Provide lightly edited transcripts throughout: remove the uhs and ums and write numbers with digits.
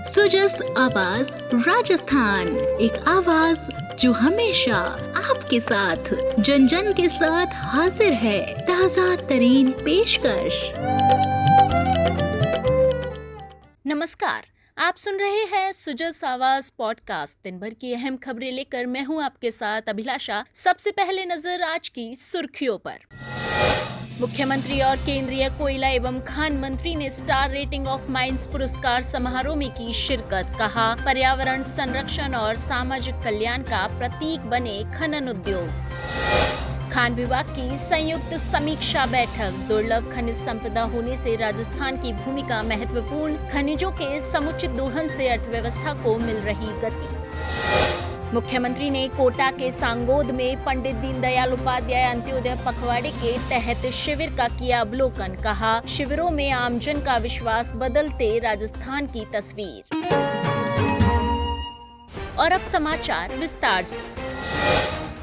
सुजस आवाज राजस्थान, एक आवाज जो हमेशा आपके साथ, जन जन के साथ हाजिर है। ताजा तरीन पेशकश। नमस्कार, आप सुन रहे हैं सुजस आवाज पॉडकास्ट। दिन भर की अहम खबरें लेकर मैं हूं आपके साथ अभिलाषा। सबसे पहले नजर आज की सुर्खियों पर। मुख्यमंत्री और केंद्रीय कोयला एवं खान मंत्री ने स्टार रेटिंग ऑफ माइंस पुरस्कार समारोह में की शिरकत। कहा, पर्यावरण संरक्षण और सामाजिक कल्याण का प्रतीक बने खनन उद्योग। खान विभाग की संयुक्त समीक्षा बैठक। दुर्लभ खनिज संपदा होने से राजस्थान की भूमिका महत्वपूर्ण। खनिजों के समुचित दोहन से अर्थव्यवस्था को मिल रही गति। मुख्यमंत्री ने कोटा के सांगोद में पंडित दीनदयाल उपाध्याय अंत्योदय पखवाड़े के तहत शिविर का किया अवलोकन। कहा, शिविरों में आमजन का विश्वास बदलते राजस्थान की तस्वीर। और अब समाचार विस्तार से।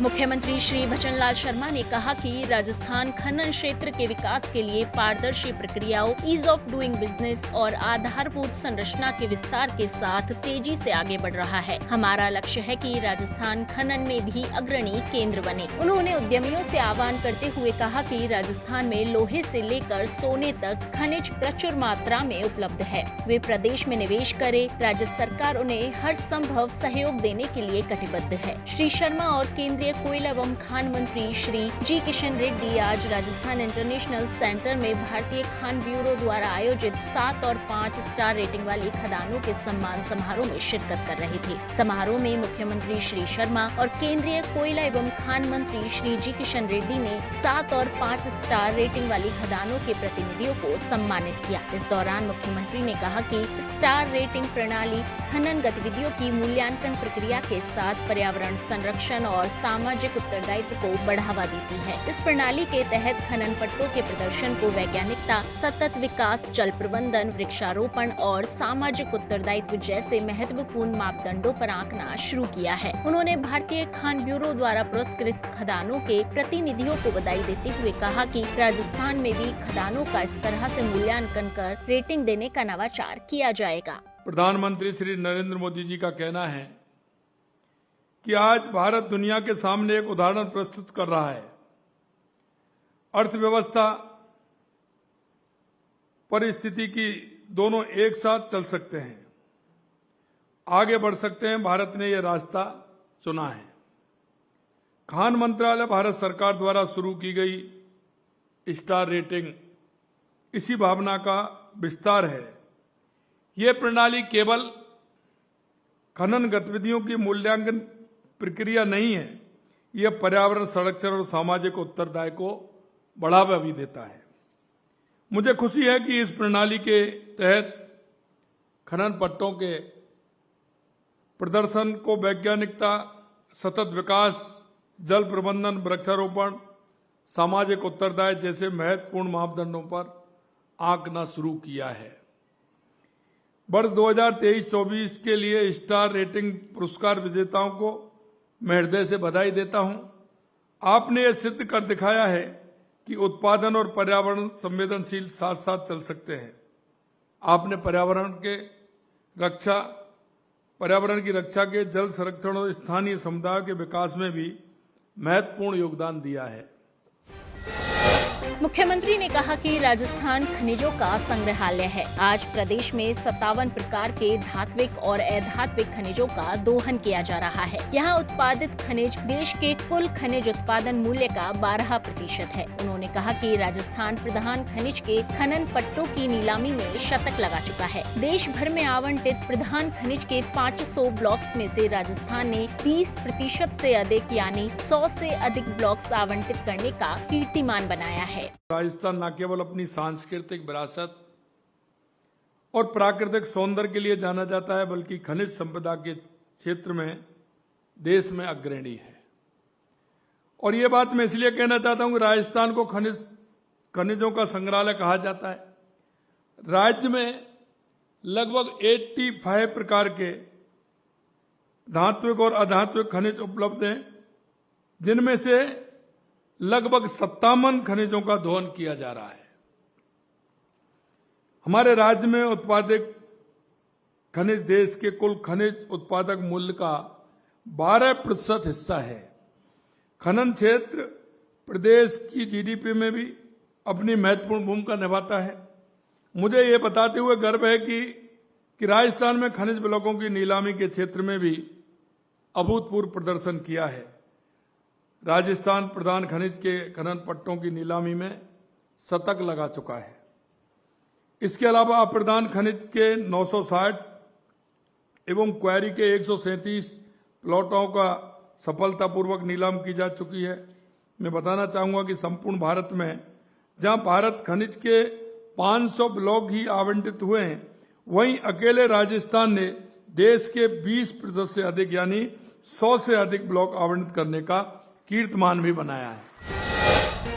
मुख्यमंत्री श्री भजनलाल शर्मा ने कहा कि राजस्थान खनन क्षेत्र के विकास के लिए पारदर्शी प्रक्रियाओं, ईज ऑफ डूइंग बिजनेस और आधारभूत संरचना के विस्तार के साथ तेजी से आगे बढ़ रहा है। हमारा लक्ष्य है कि राजस्थान खनन में भी अग्रणी केंद्र बने। उन्होंने उद्यमियों से आह्वान करते हुए कहा कि राजस्थान में लोहे से लेकर सोने तक खनिज प्रचुर मात्रा में उपलब्ध है। वे प्रदेश में निवेश करें। राज्य सरकार उन्हें हर संभव सहयोग देने के लिए कटिबद्ध है। श्री शर्मा और केंद्रीय कोयला एवं खान मंत्री श्री जी किशन रेड्डी आज राजस्थान इंटरनेशनल सेंटर में भारतीय खान ब्यूरो द्वारा आयोजित 7 और 5 स्टार रेटिंग वाली खदानों के सम्मान समारोह में शिरकत कर रहे थे। समारोह में मुख्यमंत्री श्री शर्मा और केंद्रीय कोयला एवं खान मंत्री श्री जी किशन रेड्डी ने 7 और 5 स्टार रेटिंग वाली खदानों के प्रतिनिधियों को सम्मानित किया। इस दौरान मुख्यमंत्री ने कहा कि स्टार रेटिंग प्रणाली खनन गतिविधियों की मूल्यांकन प्रक्रिया के साथ पर्यावरण संरक्षण और सामाजिक उत्तरदायित्व को बढ़ावा देती है। इस प्रणाली के तहत खनन पट्टों के प्रदर्शन को वैज्ञानिकता, सतत विकास, जल प्रबंधन, वृक्षारोपण और सामाजिक उत्तरदायित्व जैसे महत्वपूर्ण मापदंडों पर आंकना शुरू किया है। उन्होंने भारतीय खान ब्यूरो द्वारा पुरस्कृत खदानों के प्रतिनिधियों को बधाई देते हुए कहा कि राजस्थान में भी खदानों का इस तरह से मूल्यांकन कर रेटिंग देने का नवाचार किया जाएगा। प्रधानमंत्री श्री नरेंद्र मोदी जी का कहना है कि आज भारत दुनिया के सामने एक उदाहरण प्रस्तुत कर रहा है। अर्थव्यवस्था, परिस्थिति की दोनों एक साथ चल सकते हैं, आगे बढ़ सकते हैं। भारत ने यह रास्ता चुना है। खान मंत्रालय भारत सरकार द्वारा शुरू की गई स्टार रेटिंग इसी भावना का विस्तार है। यह प्रणाली केवल खनन गतिविधियों की मूल्यांकन प्रक्रिया नहीं है, यह पर्यावरण संरक्षण और सामाजिक उत्तरदायित्व को बढ़ावा भी देता है। मुझे खुशी है कि इस प्रणाली के तहत खनन पट्टों के प्रदर्शन को वैज्ञानिकता, सतत विकास, जल प्रबंधन, वृक्षारोपण, सामाजिक उत्तरदायित्व जैसे महत्वपूर्ण मापदंडों पर आंकना शुरू किया है। वर्ष 2023-24 के लिए स्टार रेटिंग पुरस्कार विजेताओं को मैं हृदय से बधाई देता हूं। आपने ये सिद्ध कर दिखाया है कि उत्पादन और पर्यावरण संवेदनशील साथ साथ चल सकते हैं। आपने पर्यावरण की रक्षा के, जल संरक्षण और स्थानीय समुदायों के विकास में भी महत्वपूर्ण योगदान दिया है। मुख्यमंत्री ने कहा कि राजस्थान खनिजों का संग्रहालय है। आज प्रदेश में 57 प्रकार के धात्विक और अधात्विक खनिजों का दोहन किया जा रहा है। यहाँ उत्पादित खनिज देश के कुल खनिज उत्पादन मूल्य का 12% है। उन्होंने कहा कि राजस्थान प्रधान खनिज के खनन पट्टों की नीलामी में शतक लगा चुका है। देश भर में आवंटित प्रधान खनिज के 500 ब्लॉक्स में से राजस्थान ने 20% से अधिक यानी 100 से अधिक ब्लॉक्स आवंटित करने का कीर्तिमान बनाया है। राजस्थान न केवल अपनी सांस्कृतिक विरासत और प्राकृतिक सौंदर्य के लिए जाना जाता है, बल्कि खनिज संपदा के क्षेत्र में देश में अग्रणी है। और ये बात मैं इसलिए कहना चाहता हूं कि राजस्थान को खनिजों का संग्रहालय कहा जाता है। राज्य में लगभग 85 प्रकार के धात्विक और अधात्विक खनिज उपलब्ध हैं, जिनमें से लगभग 57 खनिजों का दोहन किया जा रहा है। हमारे राज्य में उत्पादित खनिज देश के कुल खनिज उत्पादक मूल्य का 12% हिस्सा है। खनन क्षेत्र प्रदेश की जीडीपी में भी अपनी महत्वपूर्ण भूमिका निभाता है। मुझे ये बताते हुए गर्व है कि राजस्थान में खनिज ब्लॉकों की नीलामी के क्षेत्र में भी अभूतपूर्व प्रदर्शन किया है। राजस्थान प्रधान खनिज के खनन पट्टों की नीलामी में शतक लगा चुका है। इसके अलावा अप्रधान खनिज के 960 एवं क्वारी के 137 प्लॉटों का सफलतापूर्वक नीलाम की जा चुकी है। मैं बताना चाहूंगा कि संपूर्ण भारत में जहां भारत खनिज के 500 ब्लॉक ही आवंटित हुए हैं, वहीं अकेले राजस्थान ने देश के 20% से अधिक यानी 100 से अधिक ब्लॉक आवंटित करने का कीर्तिमान भी बनाया है।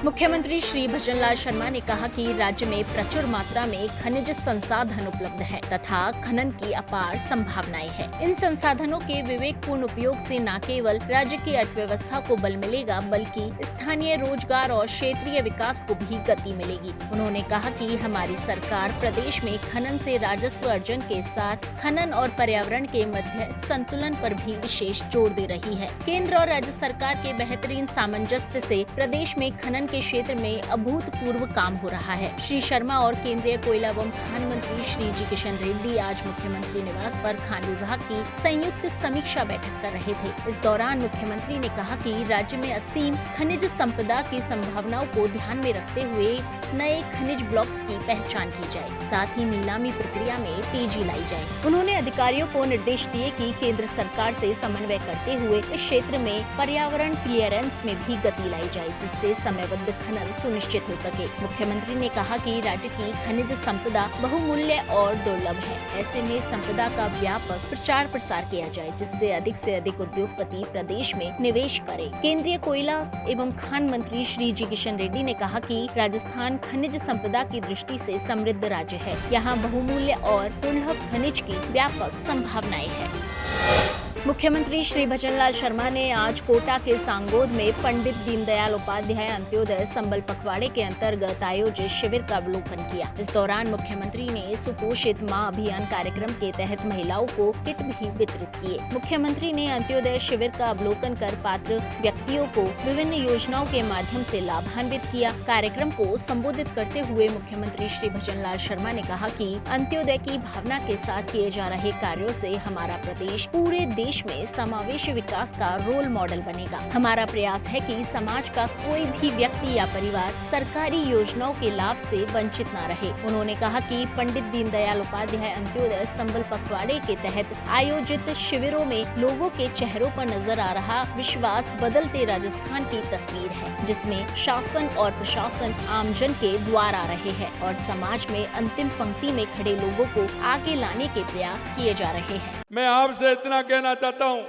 मुख्यमंत्री श्री भजनलाल शर्मा ने कहा कि राज्य में प्रचुर मात्रा में खनिज संसाधन उपलब्ध है तथा खनन की अपार संभावनाएं हैं। इन संसाधनों के विवेकपूर्ण उपयोग से न केवल राज्य की अर्थव्यवस्था को बल मिलेगा बल्कि स्थानीय रोजगार और क्षेत्रीय विकास को भी गति मिलेगी। उन्होंने कहा कि हमारी सरकार प्रदेश में खनन से राजस्व अर्जन के साथ खनन और पर्यावरण के मध्य संतुलन पर भी विशेष जोर दे रही है। केंद्र और राज्य सरकार के बेहतरीन सामंजस्य से प्रदेश में खनन के क्षेत्र में अभूतपूर्व काम हो रहा है। श्री शर्मा और केंद्रीय कोयला एवं खान मंत्री श्री जी किशन रेड्डी आज मुख्यमंत्री निवास पर खान विभाग की संयुक्त समीक्षा बैठक कर रहे थे। इस दौरान मुख्यमंत्री ने कहा कि राज्य में असीम खनिज संपदा की संभावनाओं को ध्यान में रखते हुए नए खनिज ब्लॉक्स की पहचान की जाए, साथ ही नीलामी प्रक्रिया में तेजी लाई जाए। उन्होंने अधिकारियों को निर्देश दिए कि केंद्र सरकार से समन्वय करते हुए इस क्षेत्र में पर्यावरण क्लियरेंस में भी गति लाई जाए, जिससे समयबद्ध खनन सुनिश्चित हो सके। मुख्यमंत्री ने कहा कि राज्य की खनिज संपदा बहुमूल्य और दुर्लभ है। ऐसे में संपदा का व्यापक प्रचार प्रसार किया जाए, जिससे अधिक से अधिक उद्योगपति प्रदेश में निवेश करें। केंद्रीय कोयला एवं खान मंत्री श्री जी किशन रेड्डी ने कहा कि राजस्थान खनिज संपदा की दृष्टि से समृद्ध राज्य है। यहाँ बहुमूल्य और दुर्लभ खनिज की व्यापक संभावनाएं हैं। मुख्यमंत्री श्री भजनलाल शर्मा ने आज कोटा के सांगोद में पंडित दीनदयाल उपाध्याय अंत्योदय संबल पखवाड़े के अंतर्गत आयोजित शिविर का अवलोकन किया। इस दौरान मुख्यमंत्री ने सुपोषित मां अभियान कार्यक्रम के तहत महिलाओं को किट भी वितरित किए। मुख्यमंत्री ने अंत्योदय शिविर का अवलोकन कर पात्र व्यक्तियों को विभिन्न योजनाओं के माध्यम से लाभान्वित किया। कार्यक्रम को संबोधित करते हुए मुख्यमंत्री श्री भजनलाल शर्मा ने कहा कि अंत्योदय की भावना के साथ किए जा रहे कार्यों से हमारा प्रदेश पूरे देश में समावेशी विकास का रोल मॉडल बनेगा। हमारा प्रयास है कि समाज का कोई भी व्यक्ति या परिवार सरकारी योजनाओं के लाभ से वंचित न रहे। उन्होंने कहा कि पंडित दीनदयाल उपाध्याय अंत्योदय संबल पखवाड़े के तहत आयोजित शिविरों में लोगों के चेहरों पर नजर आ रहा विश्वास बदलते राजस्थान की तस्वीर है, जिसमें शासन और प्रशासन आमजन के द्वार आ रहे हैं और समाज में अंतिम पंक्ति में खड़े लोगों को आगे लाने के प्रयास किए जा रहे हैं। मैं आपसे इतना कहना चाहता हूं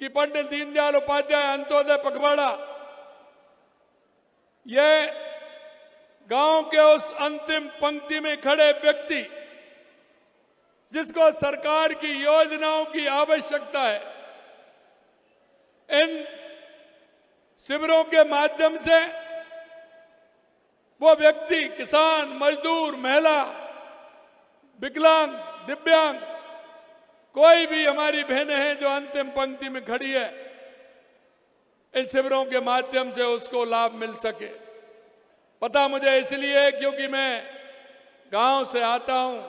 कि पंडित दीनदयाल उपाध्याय अंत्योदय पखवाड़ा ये गांव के उस अंतिम पंक्ति में खड़े व्यक्ति जिसको सरकार की योजनाओं की आवश्यकता है, इन शिविरों के माध्यम से वो व्यक्ति किसान, मजदूर, महिला, विकलांग, दिव्यांग, कोई भी हमारी बहनें हैं जो अंतिम पंक्ति में खड़ी है, इन शिविरों के माध्यम से उसको लाभ मिल सके। पता मुझे इसलिए क्योंकि मैं गांव से आता हूं,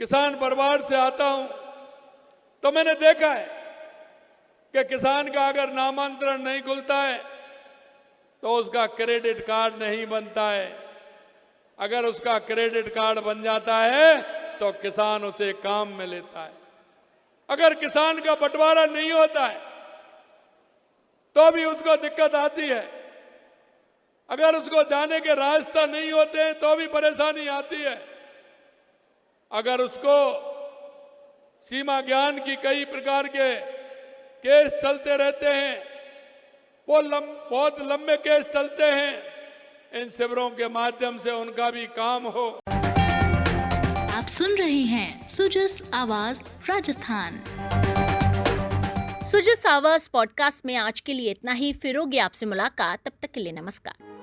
किसान परिवार से आता हूं, तो मैंने देखा है कि किसान का अगर नामांतरण नहीं खुलता है तो उसका क्रेडिट कार्ड नहीं बनता है। अगर उसका क्रेडिट कार्ड बन जाता है तो किसान उसे काम में लेता है। अगर किसान का बंटवारा नहीं होता है तो भी उसको दिक्कत आती है। अगर उसको जाने के रास्ता नहीं होते हैं तो भी परेशानी आती है। अगर उसको सीमा ज्ञान की कई प्रकार के केस चलते रहते हैं, वो बहुत लंबे केस चलते हैं, इन शिविरों के माध्यम से उनका भी काम हो। आप सुन रहे हैं सुजस आवाज राजस्थान। सुजस आवाज पॉडकास्ट में आज के लिए इतना ही। फिर होगी आपसे मुलाकात, तब तक के लिए नमस्कार।